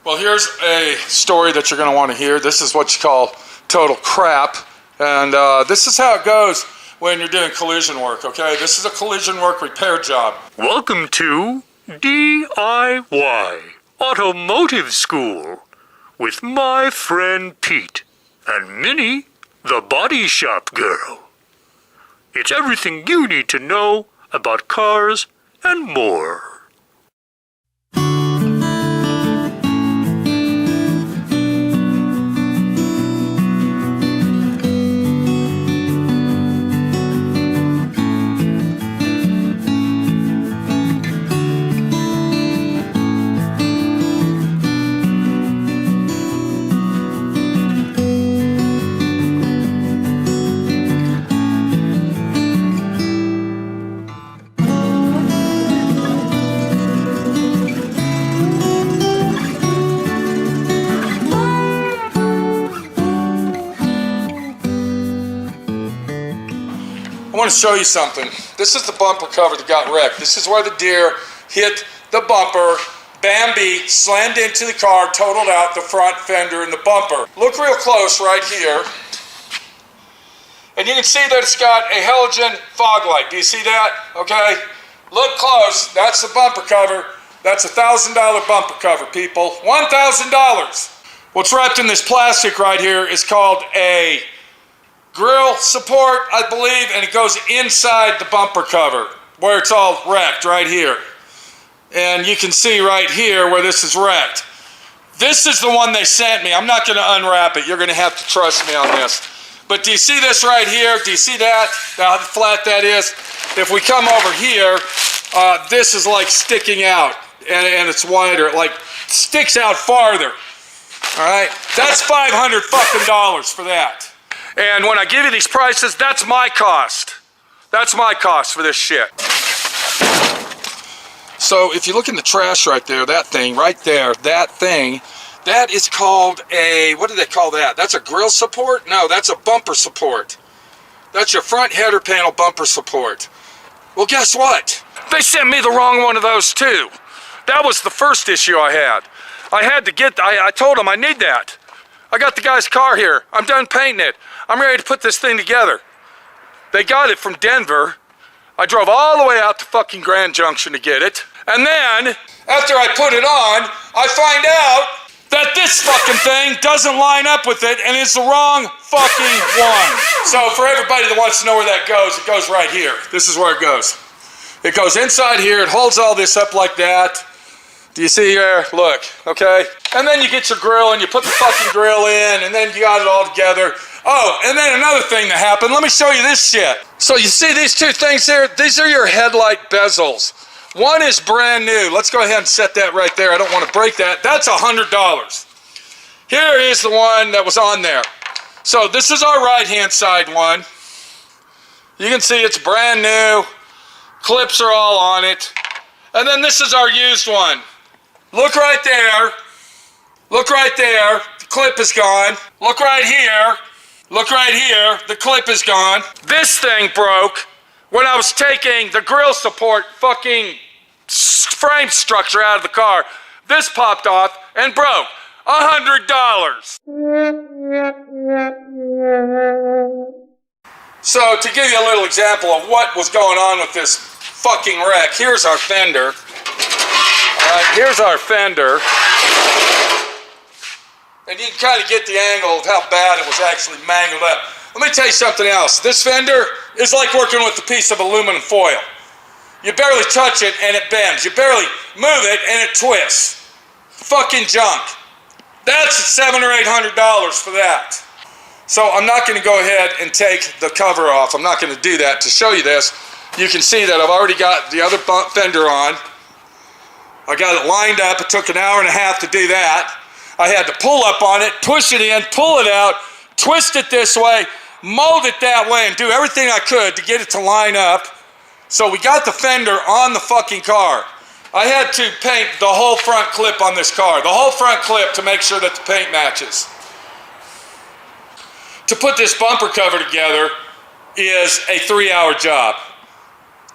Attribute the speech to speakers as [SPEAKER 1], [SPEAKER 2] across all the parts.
[SPEAKER 1] Well, here's a story that you're going to want to hear. This is what you call total crap. And this is how it goes when you're doing collision work, okay? This is a collision work repair job.
[SPEAKER 2] Welcome to D.I.Y. Automotive School with my friend Pete and Minnie, the body shop girl. It's everything you need to know about cars and more.
[SPEAKER 1] I want to show you something. This is the bumper cover that got wrecked. This is where the deer hit the bumper. Bambi slammed into the car, totaled out the front fender and the bumper. Look real close right here. And you can see that it's got a halogen fog light. Do you see that? Okay. Look close. That's the bumper cover. That's a $1,000 bumper cover, people. $1,000. What's wrapped in this plastic right here is called a grill support, I believe, and it goes inside the bumper cover where it's all wrecked right here. And you can see right here where this is wrecked. This is the one they sent me. I'm not going to unwrap it. You're going to have to trust me on this. But do you see this right here? Do you see that? How flat that is? If we come over here, this is like sticking out, and it's wider. It like sticks out farther. All right? That's $500 fucking for that. And when I give you these prices, that's my cost. That's my cost for this shit. So if you look in the trash right there, that thing right there, that thing, that is called a, what do they call that? That's a grill support? No, that's a bumper support. That's your front header panel bumper support. Well, guess what? They sent me the wrong one of those too. That was the first issue I had. I had to get, I told them I need that. I got the guy's car here. I'm done painting it. I'm ready to put this thing together. They got it from Denver. I drove all the way out to fucking Grand Junction to get it. And then, after I put it on, I find out that this fucking thing doesn't line up with it and it's the wrong fucking one. So for everybody that wants to know where that goes, it goes right here. This is where it goes. It goes inside here. It holds all this up like that. Do you see here? Look, okay? And then you get your grill and you put the fucking grill in and then you got it all together. Oh, and then another thing that happened. Let me show you this shit. So you see these two things here? These are your headlight bezels. One is brand new. Let's go ahead and set that right there. I don't want to break that. That's $100. Here is the one that was on there. So this is our right-hand side one. You can see it's brand new. Clips are all on it. And then this is our used one. Look right there. Look right there. The clip is gone. Look right here. Look right here. The clip is gone. This thing broke when I was taking the grill support fucking frame structure out of the car. This popped off and broke. $100. So to give you a little example of what was going on with this fucking wreck, here's our fender. Here's our fender. And you can kind of get the angle of how bad it was actually mangled up. Let me tell you something else. This fender is like working with a piece of aluminum foil. You barely touch it and it bends. You barely move it and it twists. Fucking junk. That's $700 or $800 for that. So I'm not going to go ahead and take the cover off. I'm not going to do that. To show you this, you can see that I've already got the other fender on. I got it lined up. It took an hour and a half to do that. I had to pull up on it, push it in, pull it out, twist it this way, mold it that way, and do everything I could to get it to line up. So we got the fender on the fucking car. I had to paint the whole front clip on this car, the whole front clip, to make sure that the paint matches. To put this bumper cover together is a 3-hour job.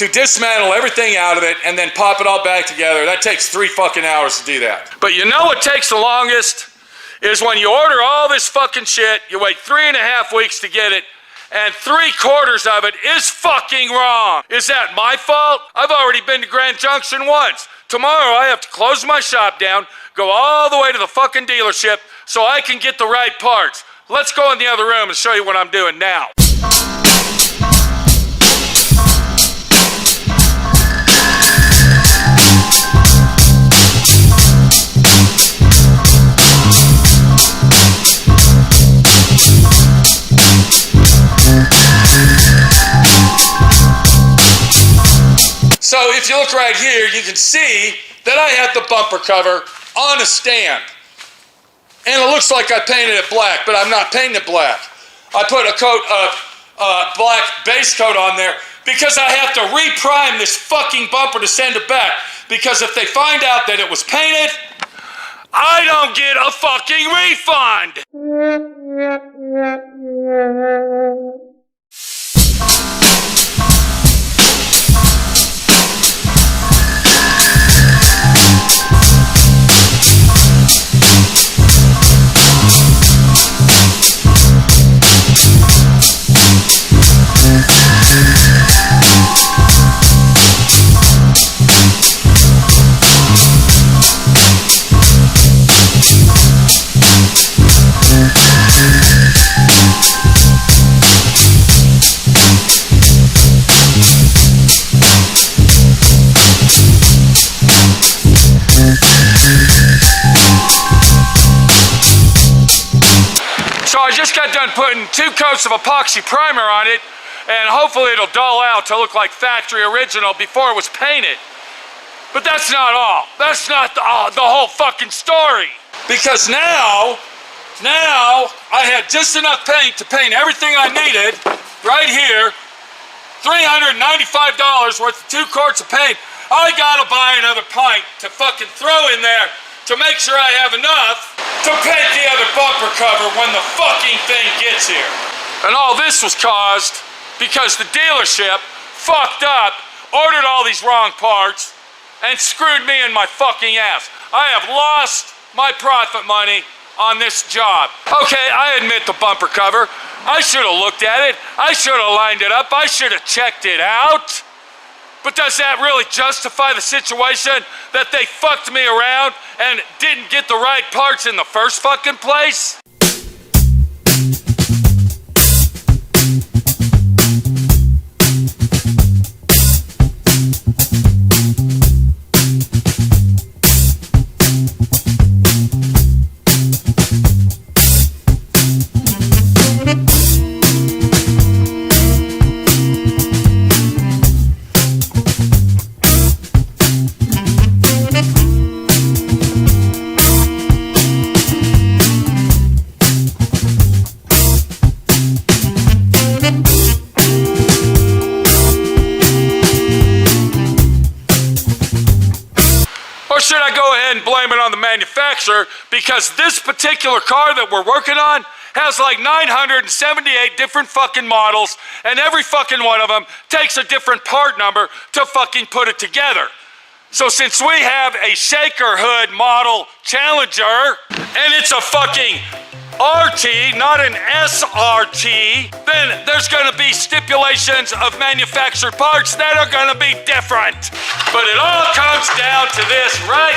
[SPEAKER 1] to dismantle everything out of it and then pop it all back together. That takes 3 fucking hours to do that. But you know what takes the longest? Is when you order all this fucking shit, you wait 3.5 weeks to get it, and 3/4 of it is fucking wrong. Is that my fault? I've already been to Grand Junction once. Tomorrow I have to close my shop down, go all the way to the fucking dealership so I can get the right parts. Let's go in the other room and show you what I'm doing now. So if you look right here, you can see that I have the bumper cover on a stand. And it looks like I painted it black, but I'm not painting it black. I put a coat of black base coat on there because I have to reprime this fucking bumper to send it back. Because if they find out that it was painted, I don't get a fucking refund. So I just got done putting 2 coats of epoxy primer on it, and hopefully it'll dull out to look like factory original before it was painted. But that's not all. That's not the whole fucking story. Because now I had just enough paint to paint everything I needed right here. $395 worth of 2 quarts of paint. I gotta buy another pint to fucking throw in there to make sure I have enough to paint the other bumper cover when the fucking thing gets here. And all this was caused because the dealership fucked up, ordered all these wrong parts, and screwed me in my fucking ass. I have lost my profit money on this job. Okay, I admit the bumper cover. I should have looked at it. I should have lined it up. I should have checked it out. But does that really justify the situation that they fucked me around and didn't get the right parts in the first fucking place? Should I go ahead and blame it on the manufacturer because this particular car that we're working on has like 978 different fucking models and every fucking one of them takes a different part number to fucking put it together. So since we have a shaker hood model Challenger and it's a fucking RT, not an SRT, then there's gonna be stipulations of manufactured parts that are gonna be different. But it all comes down to this right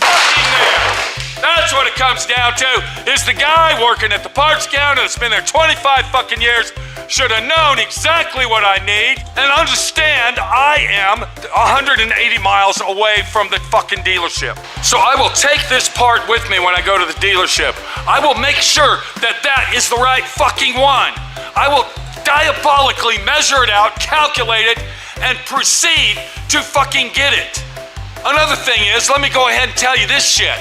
[SPEAKER 1] fucking there. That's what it comes down to, is the guy working at the parts counter that's been there 25 fucking years should have known exactly what I need and understand I am 180 miles away from the fucking dealership. So I will take this part with me when I go to the dealership. I will make sure that that is the right fucking one. I will diabolically measure it out, calculate it, and proceed to fucking get it. Another thing is, let me go ahead and tell you this shit.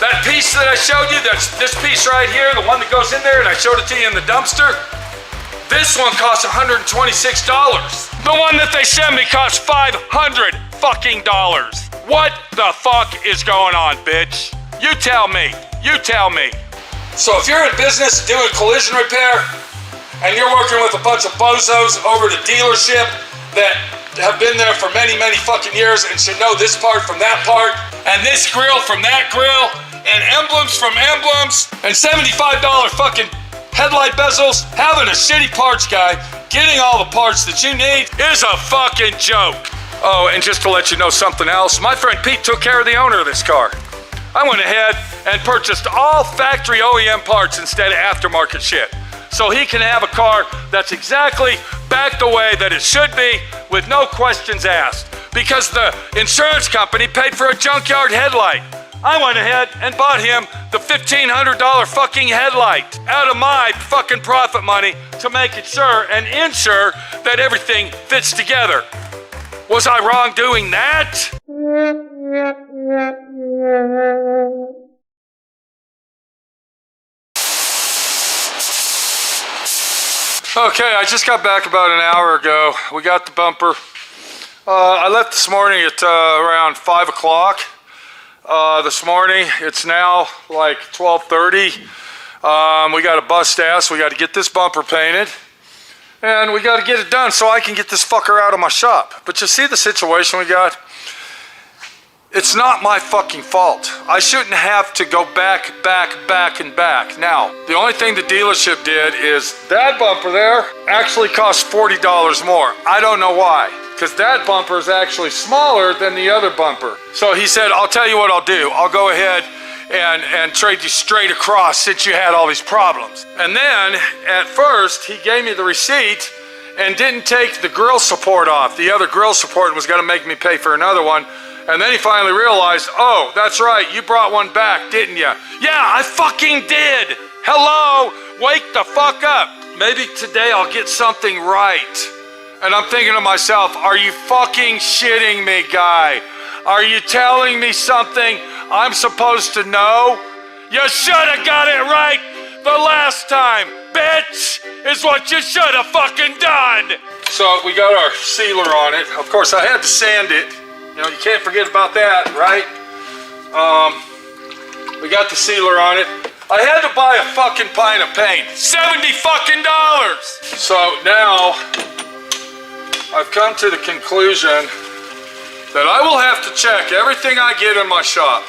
[SPEAKER 1] That piece that I showed you, that's this piece right here, the one that goes in there, and I showed it to you in the dumpster, this one costs $126. The one that they sent me costs $500 fucking dollars. What the fuck is going on, bitch? You tell me. You tell me. So if you're in business doing collision repair, and you're working with a bunch of bozos over the dealership that have been there for many, many fucking years and should know this part from that part, and this grill from that grill, and emblems from emblems, and $75 fucking headlight bezels, having a shitty parts guy, getting all the parts that you need is a fucking joke. Oh, and just to let you know something else, my friend Pete took care of the owner of this car. I went ahead and purchased all factory OEM parts instead of aftermarket shit. So he can have a car that's exactly back the way that it should be with no questions asked. Because the insurance company paid for a junkyard headlight. I went ahead and bought him the $1,500 fucking headlight out of my fucking profit money to make it sure and ensure that everything fits together. Was I wrong doing that? Okay, I just got back about an hour ago. We got the bumper. I left this morning at around 5 o'clock. This morning, it's now like 12:30. We got to bust ass. We got to get this bumper painted. And we got to get it done so I can get this fucker out of my shop. But you see the situation we got? It's not my fucking fault. I shouldn't have to go back. Now, the only thing the dealership did is that bumper there actually cost $40 more. I don't know why, because that bumper is actually smaller than the other bumper. So he said, I'll tell you what I'll do. I'll go ahead and trade you straight across since you had all these problems. And then, at first, he gave me the receipt and didn't take the grill support off. The other grill support was gonna make me pay for another one. And then he finally realized, oh, that's right, you brought one back, didn't you? Yeah, I fucking did. Hello, wake the fuck up. Maybe today I'll get something right. And I'm thinking to myself, are you fucking shitting me, guy? Are you telling me something I'm supposed to know? You should have got it right the last time, bitch, is what you should have fucking done. So we got our sealer on it. Of course, I had to sand it. You know, you can't forget about that, right? We got the sealer on it. I had to buy a fucking pint of paint. $70 fucking dollars. So now I've come to the conclusion that I will have to check everything I get in my shop.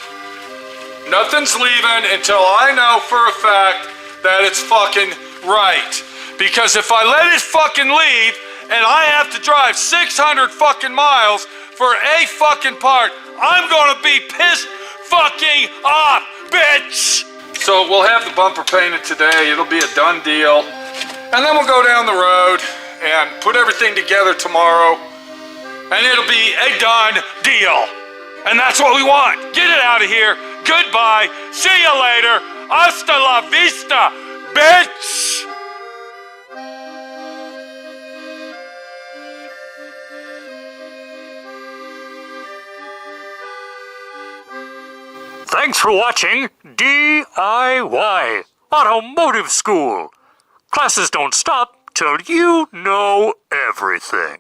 [SPEAKER 1] Nothing's leaving until I know for a fact that it's fucking right. Because if I let it fucking leave and I have to drive 600 fucking miles for a fucking part, I'm gonna be pissed fucking off, bitch! So we'll have the bumper painted today. It'll be a done deal. And then we'll go down the road and put everything together tomorrow. And it'll be a done deal. And that's what we want. Get it out of here. Goodbye. See you later. Hasta la vista, bitch!
[SPEAKER 2] Thanks for watching D.I.Y. Automotive School. Classes don't stop till you know everything.